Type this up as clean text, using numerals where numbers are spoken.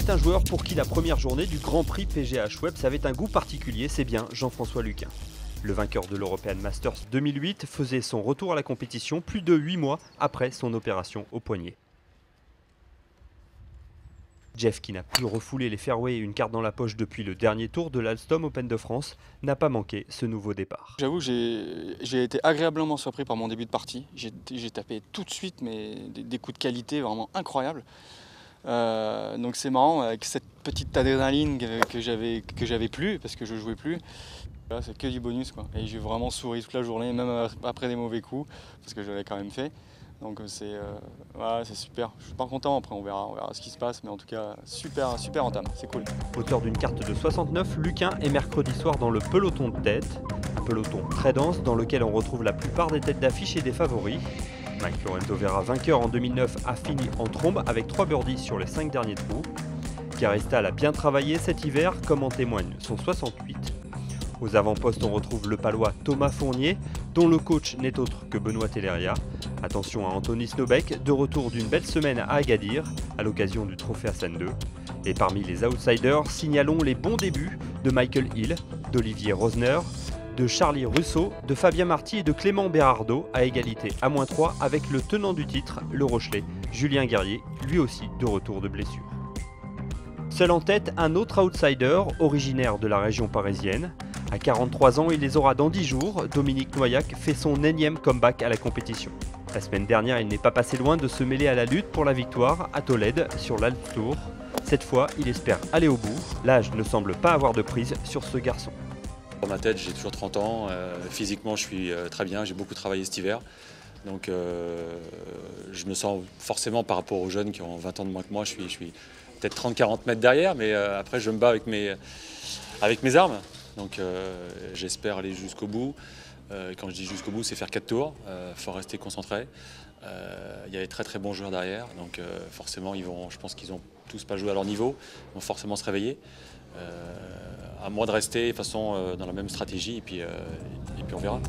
C'est un joueur pour qui la première journée du Grand Prix PGH Web avait un goût particulier, c'est bien Jean-François Luquin. Le vainqueur de l'European Masters 2008 faisait son retour à la compétition plus de 8 mois après son opération au poignet. Jeff, qui n'a plus refoulé les fairways et une carte dans la poche depuis le dernier tour de l'Alstom Open de France, n'a pas manqué ce nouveau départ. J'avoue, j'ai été agréablement surpris par mon début de partie. J'ai tapé tout de suite des coups de qualité vraiment incroyables. Donc c'est marrant, avec cette petite adrénaline que j'avais plus, parce que je jouais plus. Là, c'est que du bonus, quoi. Et j'ai vraiment souri toute la journée, même après des mauvais coups, parce que je l'avais quand même fait. Donc c'est super. Je suis pas content, après on verra ce qui se passe, mais en tout cas, super entame, c'est cool. Auteur d'une carte de 69, Luquin est mercredi soir dans le peloton de tête. Un peloton très dense dans lequel on retrouve la plupart des têtes d'affiche et des favoris. Mike Lorenzo Vera, vainqueur en 2009, a fini en trombe avec 3 birdies sur les 5 derniers trous. Caristal a bien travaillé cet hiver, comme en témoigne son 68. Aux avant-postes, on retrouve le palois Thomas Fournier, dont le coach n'est autre que Benoît Telleria. Attention à Anthony Snowbeck, de retour d'une belle semaine à Agadir, à l'occasion du Trophée Hassan II. Et parmi les outsiders, signalons les bons débuts de Michael Hill, d'Olivier Rosner, de Charlie Russo, de Fabien Marty et de Clément Berardo, à égalité à -3 avec le tenant du titre, le Rochelais, Julien Guerrier, lui aussi de retour de blessure. Seul en tête, un autre outsider, originaire de la région parisienne. À 43 ans, il les aura dans 10 jours, Dominique Noyac fait son énième comeback à la compétition. La semaine dernière, il n'est pas passé loin de se mêler à la lutte pour la victoire à Tolède sur l'Alp Tour. Cette fois, il espère aller au bout. L'âge ne semble pas avoir de prise sur ce garçon. Dans ma tête, j'ai toujours 30 ans. Physiquement, je suis très bien. J'ai beaucoup travaillé cet hiver. Donc, je me sens forcément, par rapport aux jeunes qui ont 20 ans de moins que moi, je suis peut-être 30-40 mètres derrière. Mais après, je me bats avec mes armes. Donc, j'espère aller jusqu'au bout. Quand je dis jusqu'au bout, c'est faire 4 tours. Il faut rester concentré. Il y a des très très bons joueurs derrière. Donc, forcément, je pense qu'ils n'ont tous pas joué à leur niveau. Ils vont forcément se réveiller. À moi de rester de toute façon dans la même stratégie et puis on verra.